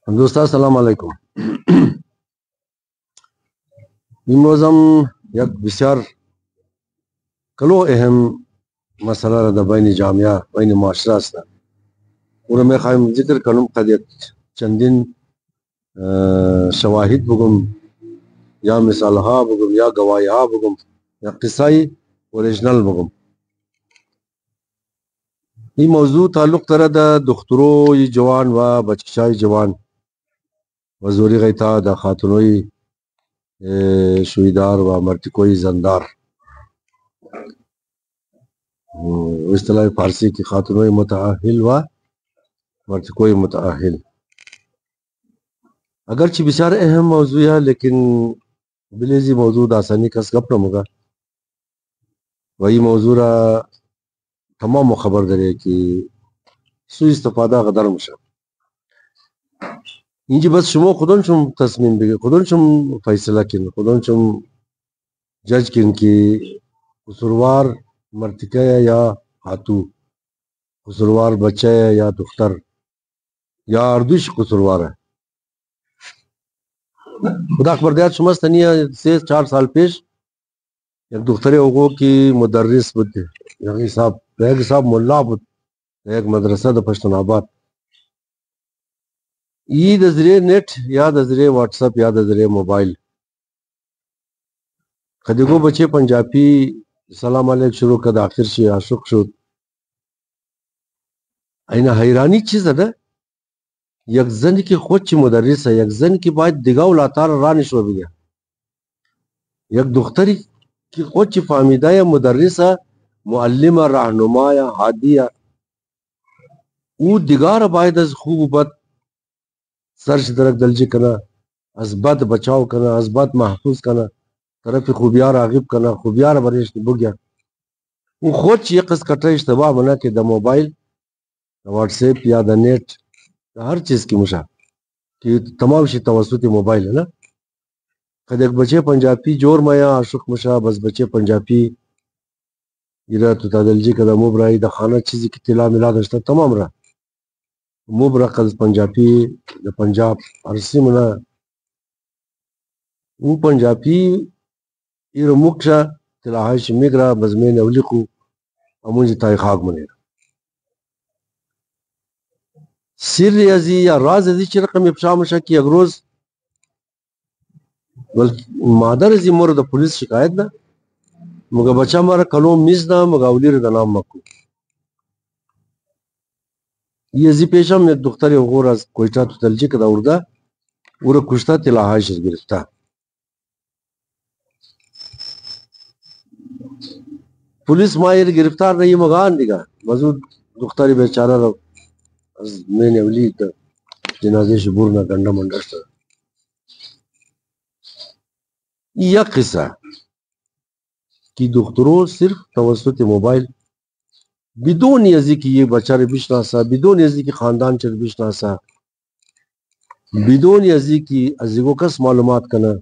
دوستا السلام علیکم. امروز هم یک بسیار کلو اهم مسئله را در بین جامعه بین معاشره است او را میخوایم ذکر کنم. قد یک چندین شواهد بگم یا مثال ها بگم یا گواهی ها بگم یا قصه اوریجنل بگم. این موضوع تعلق داره د دختروی جوان و بچکشای جوان و زوری غیتا د خاتونوی شویدار و مرتکوی زندار اصطلاح فارسی کی خاتونوی متأهل و مرتکوی متأهل. اگرچہ بسیار اہم موضوع ہے لیکن بلیزی موضوع آسانی کس گپ نہ ہوگا. وہی موضوع را تمام خبر درے کہ سو استفادہ غدر مشا انجی بس شمو خودن شم تصمیم بگی خودن شم فیصلہ کن خودن شم جج کن کی قصوروار مرتکہ یا خاتو قصوروار بچہ یا دختر یا اردوش قصوروار ہے. خدا اکبر دیات شمس تنیا سے 4 سال پیش یک دختر اوگو کی مدرس بود یک صاحب ملا بود ایک مدرسہ دا پشتون آباد ای دا ذریعے نیٹ یا دا ذریعے واٹس اپ یا دا ذریعے موبائل خدیگو بچے پنجابی سلام علیک شروع کد آخر شی عاشق شد. اینا حیرانی چیز ہے نا یک زن کی خود چی مدرس ہے یک زن کی باید دیگاو لاتار رانش رو بگیا یک دختری کی خود چی فامیدہ یا مدرس ہے معلمہ رہنما یا حادیہ او دیگار باید از خوب و بد سرش درک دلجی کنا از بد بچاو کنا از بد محفوظ کنا طرف خوبیار راغب کنا خوبیار برش بگیا او خود چی یک قص کٹر اشتباہ بنا کہ دا موبائل دا واٹس ایپ یا دا نیٹ دا ہر چیز کی مشا کہ تمام شی توسط موبائل ہے نا. قد ایک بچے پنجابی جور مایا عاشق مشا بس بچے پنجابی ایرا تو تادلجی کا دا مبرائی دا خانہ چیزی کی تلا ملا داشتا تمام را مبرا قد پنجابی دا پنجاب عرصی منا او پنجابی ایرا مکشا تلاحایش مگرا بزمین اولیقو امونجی تای خاک منیر سر ازی یا راز ازی چی رقم افشا مشا کی اگروز مادر ازی مورد پولیس شکایت دا مگا بچہ مارا کلوم میز دا مگا اولیر دا نام مکو یہ ازی پیشا میں دختر غور از کوئٹا تو تلجی کدا اردا اورا کشتا تلاحایش گرفتا. پولیس مایر گرفتار رہی مگان دیگا مزود دختری بیچارہ رو از میں نے اولی تا جنازے شبور نہ گنڈا منڈشتا. یہ قصہ کی دختروں صرف توسط موبائل بدون ازی کی یہ بچہ رہ بشناسا بدون ازی کی خاندان چر بشناسا بدون ازی کی ازیگو کس معلومات کنا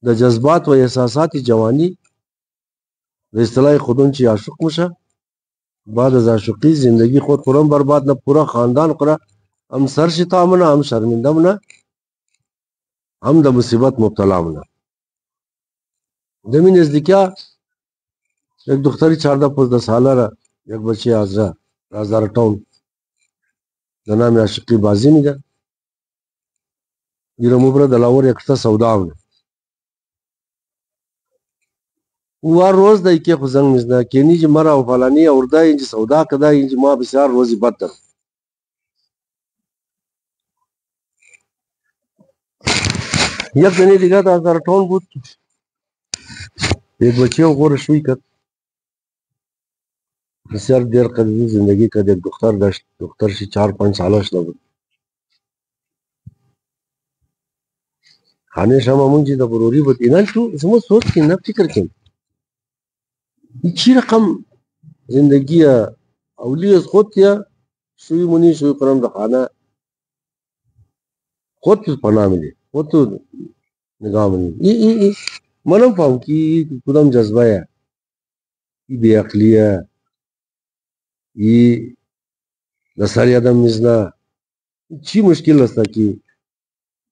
دا جذبات و احساساتی جوانی و اصطلاح خودن چی عاشق مشا بعد از عاشقی زندگی خود قرم برباد نہ پورا خاندان قرا ہم سر شتا منا ہم شرمندہ منا ہم دا مصیبت مبتلا منا. دمی نزدیکیا ایک دختری 14-15 سالہ را یک بچے آزرا رازدار ٹاؤن دا نام عاشقی بازی میں دا یہ مبرد دلاور یکتا سودا ہونا وہ روز دا ایکی خوزنگ مزنا کینی جی مرا و فلانی اور دا انجی سودا کدا انجی ما بسیار روزی بد در یک دنی دیگا دا رازدار ٹاؤن بود ایک بچے غور شوی کد بسیار دیر قدر زندگی کد ایک دختر داشت دختر شی 4-5 سالش نبود خانے شام امون جی دا بروری بود اینال تو اسمو سوچ کی نا فکر کن چی رقم زندگی اولی از خود یا شوی منی شوی قرم دا خانہ خود تو پناہ ملی خود تو نگاہ ملی منم فاہم کی کدام جذبہ ہے یہ بے عقلی ہے یہ نصاری آدم مزنا چی مشکل رستا کی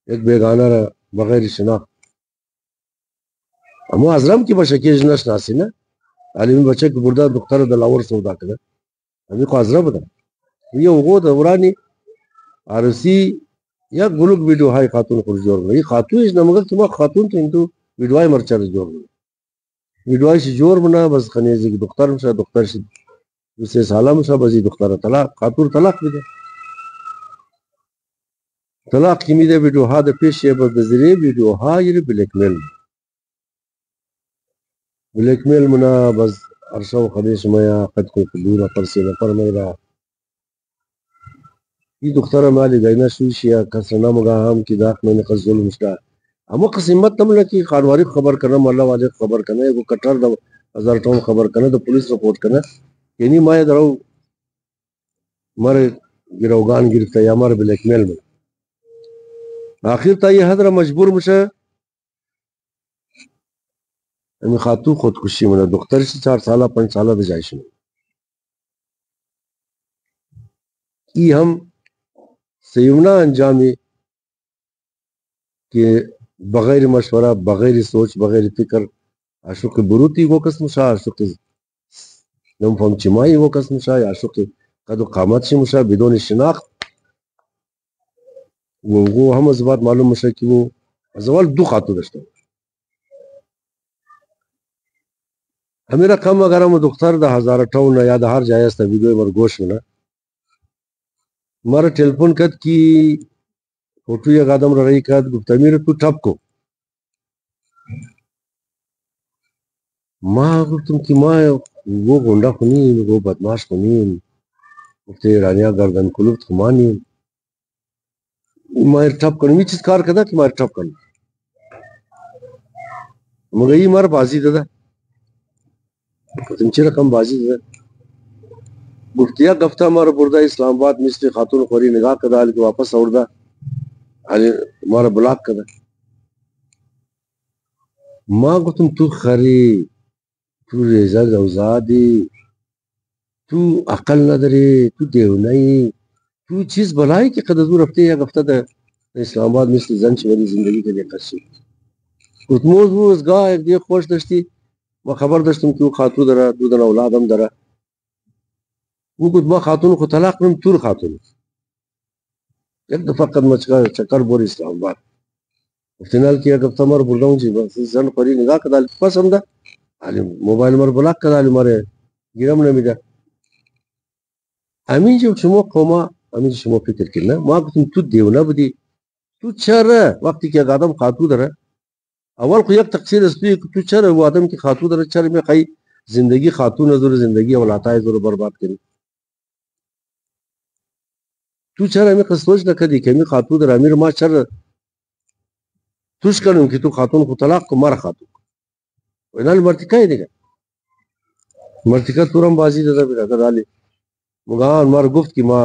ایک بیگانہ را بغیر شناخت اما ازرم کی بشکیج نشناسی نا عالمی بچه که burada دختر دلاور سودا کنه همی کو ازرم بدا یہ اوگو دورانی عرصی یا گلوک ویڈیو های خاتون خور جور گنا یہ خاتون ایش نمگر تما خاتون تو انتو ویڈیو های مرچر جور گنا ویڈیو های شی جور بنا بس خنیزی کی دختر مشا دختر شی دوسرے سالہ مشا بزی دختر طلاق خاتون طلاق بیده طلاق کی میده ویڈیو ها ده پیش یه بزیره ویڈیو ها یه بلیک میل منا بس عرصہ و خدیش مایا قد کو کدورا پرسی نفر میرا یہ دختر مالی گینا شوشیا کسرنا مگا ہم کی داخ میں نے قص ظلم شتا اما قسمت تم لکی خانواری خبر کرنا مالا والے خبر کرنا ایک کٹر دا ہزار ٹون خبر کرنا دا پولیس رپورٹ کرنا یعنی مایا درو مارے گروگان گرفتا یا مارے بلیک میل میں آخر تا یہ حضر مجبور مشا امی خاتو خودکشی منا دختر سے 4 سالہ 5 سالہ دا جائش میں یہ ہم سیونا انجامی کہ بغیر مشورہ بغیر سوچ بغیر فکر عاشق بروتی وہ قسم شاہ عاشق نم فهم چمائی وہ قسم شاہ عاشق قد و قامت شی مشاہ بدون شناخت وہ ہم از بات معلوم مشاہ کہ وہ ازوال دو خاتو دشتا ہمیرا کم اگر ہم دختر دا 1058 یا دا ہر جائز تا ویڈیو مر گوش منا مارا ٹیلیفون کد کی فوٹو یا قدم رہی کد گفتا میرے تو ٹھپ کو ماں گفتم کی ماں وہ گونڈا خونین وہ بدماش خونین گفتے رانیا گردن کلوبت خمانین ماں ٹھپ کرنے میں چیز کار کدا کہ ماں ٹھپ کرنے مگر یہ مارا بازی دادا گفتم چی رقم بازی دادا گفتیا گفتہ مارا بردہ اسلام آباد مصری خاتون خوری نگاہ کدا علی واپس اوردہ علی مارا بلاک کدا ماں گفتم تو خری تو ریزہ زوزادی تو عقل نداری تو دیو نہیں تو چیز بلائی کہ قدر رفتے یا گفتہ دا اسلام آباد مصری زنچ میری زندگی کے لئے قصی گفتموز وہ اس گاہ ایک دیکھ خوش دشتی ما خبر دشتم کہ وہ خاتون درہ دو دن اولادم درہ وہ کچھ ما خاتون کو طلاق نم تور خاتون ایک دفعہ قد مچکا چکر بوری اسلام آباد افتنال کیا گفتہ مار برداؤں جی زن خوری نگاہ کدال پسند ہے موبایل مار بلاک کدال مارے گیرم نمیده امین جو شما قوما امین شما فکر کرنا ما گفتم تو دیونا بدی تو چرا وقتی که آدم خاتون داره اول خو یک تقصیر است تو چرا وہ آدم کی خاتون داره چرا میں خی زندگی خاتون زور زندگی اولادای زور برباد کری تو چرا میں سوچ نہ کدی کہ میں خاتون داره امیر ما چرا توش کنم کہ تو خاتون کو طلاق کو مار خاتون وینال مرتکای دیگه مرتکا تورم بازی دادا بیدا کدالی مگان مار گفت کہ ما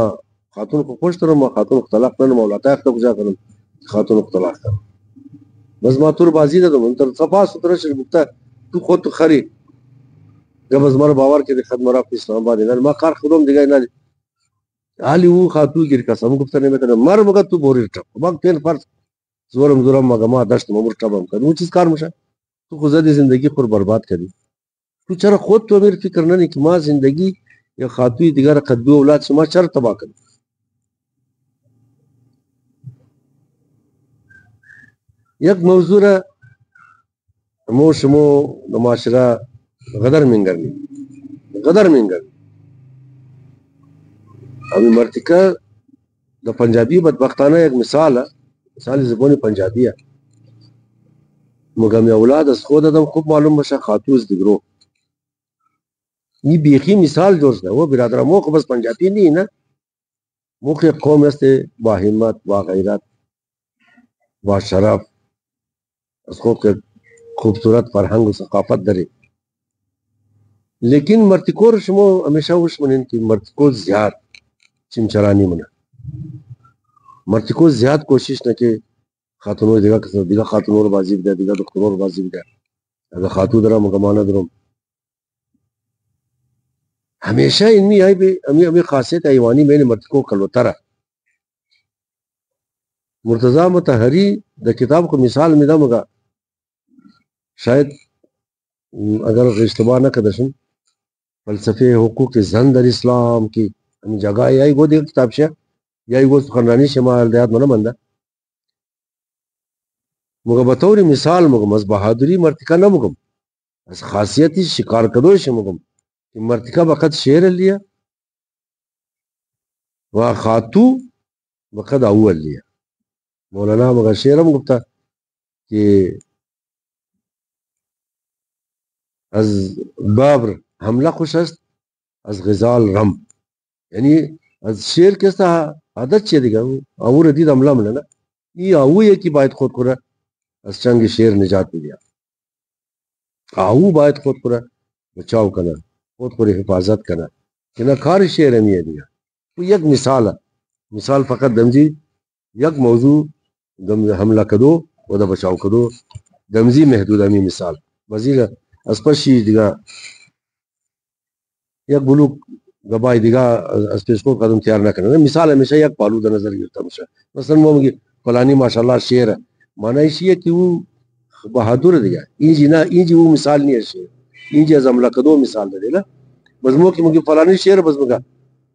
خاتون کو خوش ترم ما خاتون کو طلاق نہ مولاتا اختا کجا کرم خاتون کو طلاق کرم بس ما تور بازی دادا من تر صفا سترہ شر گفتا تو خود تو خری جب از مار باور کے خد مرا اسلام آباد نال ما کار خودم دیگه نال علی وہ خاتون گیر قسم گفتا نہیں میں مار مگر تو بوری ٹپ باگ تین فرض زورم زورم مگا ما دشت ممر ٹبم کر وہ چیز کار مشا تو خود زندگی خور برباد کری تو چرا خود تو امیر فکر نہ نہیں کہ ما زندگی یا خاتوی دیگر قدبی اولاد سے ما چر تباہ کر یک موضوع را مو شمو معاشرہ غدر منگرنی ابھی مرتکہ دا پنجابی بدبختانہ ایک مثال ہے مثال زبانی پنجابی ہے مگا میں اولاد از خود ادم خوب معلوم بشا خاتوز دیگرو یہ بیخی مثال جوز ہے وہ برادرہ موقع بس پنجابی نہیں نا موقع قوم استے با حمت با غیرت با شرف اس کو خوبصورت فرہنگ و ثقافت درے لیکن مرتکور شمو ہمیشہ وش منین کی مرتکور زیاد چمچرانی منا مرتکور زیاد کوشش نہ کہ خاتونوں دیگا کسا دیگا خاتونوں بازی بدا دیگا دختروں بازی بدا اگر خاتون درہ مگمانا درم ہمیشہ انمی آئی بھی ہمیں خاصیت ایوانی میں نے مرتکو کلوتا رہا مرتضی مطهری د کتاب کو مثال میں دا مگا شاید اگر اشتباہ نہ کدشن فلسفه حقوق زن در اسلام کی ہم جگہ یای گو دیکھ کتاب شا یای گو خنرانی شمال دیات منہ مندہ مگا بطور مثال مگم از بہادری مرتکہ نہ مگم از خاصیتی شکار کدوش مگم کہ مرتکہ بقت شیر لیا و خاتو بقت اول لیا مولانا مگا شیرم گفتا کہ از بابر حملہ خوش است از غزال رم یعنی از شیر کستا عادت چیه دیگه او ردید حملہ ملنا ای او یکی باید خود کرا از چنگ شیر نجات بگیا او باید خود کرا بچاو کنا خود کرا حفاظت کنا کنا کار شیر ہمیه دیگه تو یک مثال ہے مثال فقط دمجی یک موضوع دم حملہ کدو و دا بچاو کدو دمزی محدود ہمی مثال وزیگا از پشی دیگه یک بلوک گبای دیگه از پیشکو قدم تیار نکنه مثال ہمیشہ یک پالو دا نظر گرتا مشا مثلا وہ مگی فلانی ماشاءاللہ شیر ہے معنی اسی ہے کہ وہ بہادر دیگه اینجی وہ مثال نہیں ہے شیر اینجی از حملہ کدو مثال دے نا بس مو کہ مگی فلانی شیر بس مگا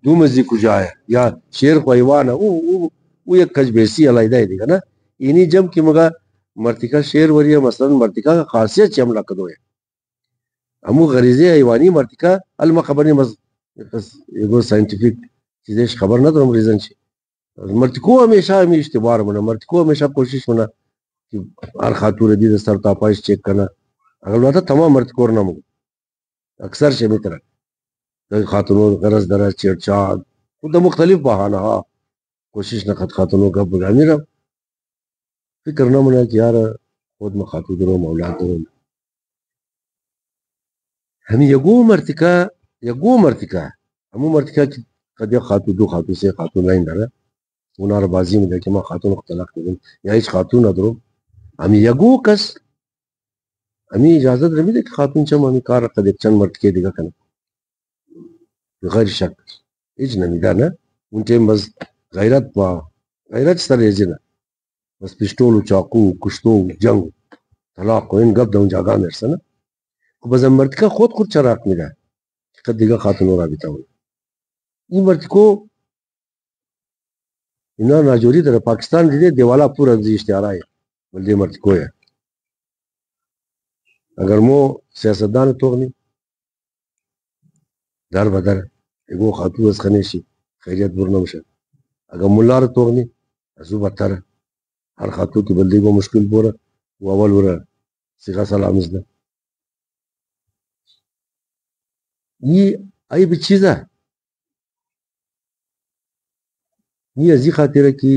دو مزی کو جائے یا شیر کو حیوان ہے وہ یک کج بیسی علیدہ ہے دیگه نا اینی جب کہ مگا مرتکہ شیر وریہ مثلا مرتکہ کا خاصیت چی حملہ کدو ہے ہمو غریزی حیوانی مرتکہ المخبرنی یگو سائنٹیفک چیزیں خبر نہ تو ہم ریزن چی مرتکو ہمیشہ ہمیں اشتبار منا مرتکو ہمیشہ کوشش منا کہ ہر خاتون دید سر تاپائش چیک کرنا اگر لوٹا تمام مرتکور نہ مگو اکثر شمی طرح خاتونوں غرض درز چیٹ چاٹ خود مختلف بہانہ ہاں کوشش نہ خط خاتونوں کا بگامی رہا فکر نہ منا کہ یار خود میں خاتون دروں مولاد دروں ہمیں یگو مرتکہ ہمو مرتکہ کی قد یک خاتون دو خاتون سے خاتون لائن دارا انہار بازی میں دیکھیں ما خاتون اختلاق کریں یا ایچ خاتون ادرو ہمیں یگو کس ہمیں اجازت رمی دے کہ خاتون چم ہمیں کار قد ایک چند مرتکے دیگا کنا غیر شک ایچ نمی دا نا ان ٹیم بس غیرت سر ایجنا بس پشتول چاقو کشتو جنگ طلاق کو ان گب دون جاگا مرسا نا بس مرتکہ خود چراق میرا قد دیگا خاتون رابطہ ہونا این مرتکو اینا ناجوری در پاکستان دیدے دیوالا پورا دی اشتہارا ہے بلدی مرتکو ہے اگر مو سیاستدان توغنی در بدر اگو خاتون از خنیشی خیریت برنمشا اگر ملار توغنی ازو بطر ہر خاتون کی بلدی کو مشکل پورا وہ اول ورا سیغا سلام ازنا یہ ای بھی چیز ہے یہ ازی خاطر کی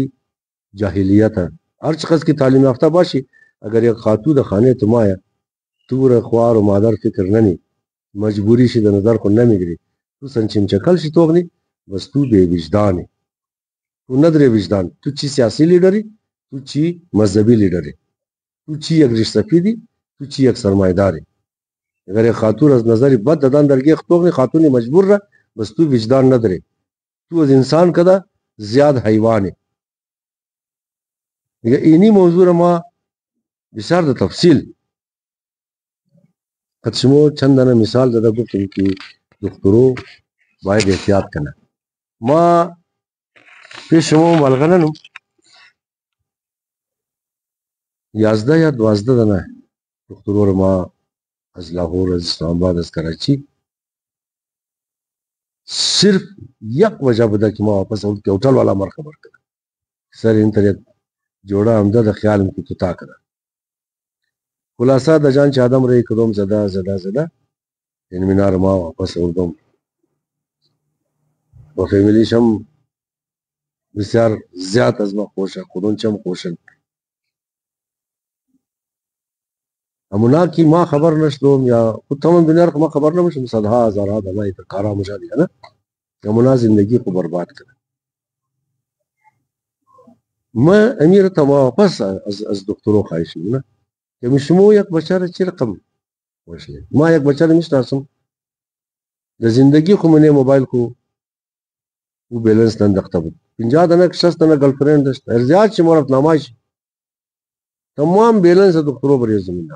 جاہلیت ہے ہر شخص کی تعلیم یافتہ باشی اگر یک خاتون دا خانے تم آیا تو را خوار و مادر فکر ننی مجبوری شی دا نظر کو نمیگری تو سنچم چکل شی توغنی بس تو بے وجدانی تو ندر وجدان تو چی سیاسی لیڈری تو چی مذہبی لیڈری تو چی یک رشتفی دی تو چی یک سرمایہ داری اگر یک خاتون از نظری بد ددان درگی توغنی خاتونی مجبور رہ بس تو وجدان ندرے تو از انسان کدا زیاد حیوان ہے اینی موضوع ما بسیار دا تفصیل قد شمو چندانه مثال دادا گفتم که دکترو باید احتیاط کنه ما پیش شمو ملغننم 11 یا 12 دنه دکترو رو ما از لاهور از اسلام آباد از کراچی صرف یک وجہ بدا کہ ما واپس اول کے ہوٹل والا مر خبر کرا سر انتر جوڑا ہمدرد خیال ان کی کتا کرا خلاصہ دا جان چادم رہی کدوم زدہ ان منار ما واپس اردوم و فیملی شم بسیار زیاد از ما خوشا خودون چم خوشن امونا کی ما خبر نشدوم یا خود تمام دنیا رو ما خبر نمشم صدها هزارها دمائی پر کارا مجا دیا نا امونا زندگی کو برباد کرا ما امیر تا ما واپس از دکترو خواهشم نا کہ مشمو یک بچار چی رقم وشلی ما یک بچار مشتاسم دا زندگی کو منی موبایل کو وہ بیلنس نندختا بود 50 تنه 60 تنه گرلفرند داشت ارزیاد شمارت نمایش تمام بیلنس دکترو بر زمین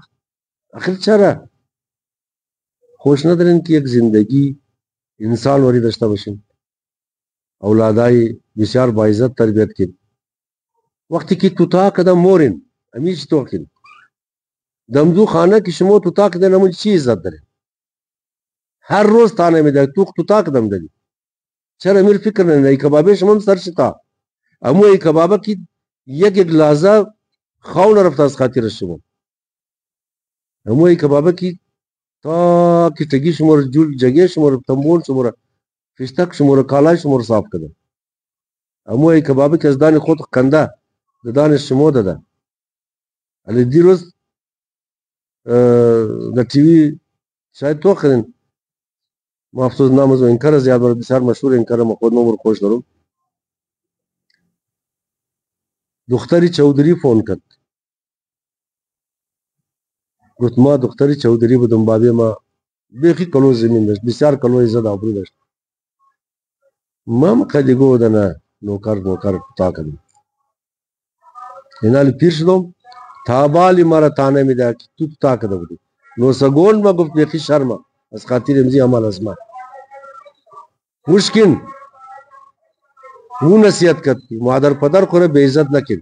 آخر چرا خوش ندارین که یک زندگی انسان وری داشته باشین اولادای بسیار با عزت تربیت کن وقتی که توتا کدام مورین امیش تو کن دمدو خانه که شما توتا کده نمون چی عزت داره هر روز تانه میده توتا کدام داری چرا امیر فکر نه ای کبابه شما سر شتا امو ای کبابه کی یک لازا خاون رفت از خاطر شما امو ای کبابه کی تا کی تگی شما جول جگه شما تنبول شما فشتک شما کالای شما صاف کده امو ای کبابه کی از دان خود کنده دان شما ده علی دی روز د ټي وي شاید تو خرین محفوظ نام از انکار زیاد بر بسیار مشهور انکار خود نمبر خوش دارم دختری چودری فون کرد گفت ما دختری چودری بودم بابی ما بیخی کلو زمین داشت بسیار کلو عزت آبرو داشت ما مقدی گو دنه نوکر تا کردم اینالی پیر شدم تابالی مرا تانه میده که تو تا کرده بودی نو سگون ما گفت بیخی شرما از خاطر امزی عمل از ما مشکن وہ نصیحت کرتی مادر پدر خور بے عزت نکن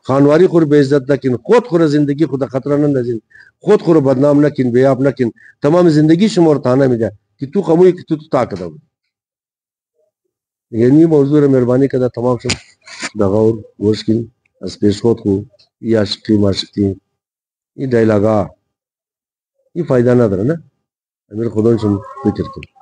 خانواری خور بے عزت نکن خود خور زندگی خود خطرہ نندازین خود خور بدنام نکن بیاب نکن تمام زندگی شمار تانه میده که تو خموی که تو تا کرده بود یعنی موضوع مهربانی کده تمام شد دغور گوش کن از پیش خود خو ای عاشقی معشقی ای ڈائلاگا ای فائدہ نداره نه امیر خودان شم فکر کن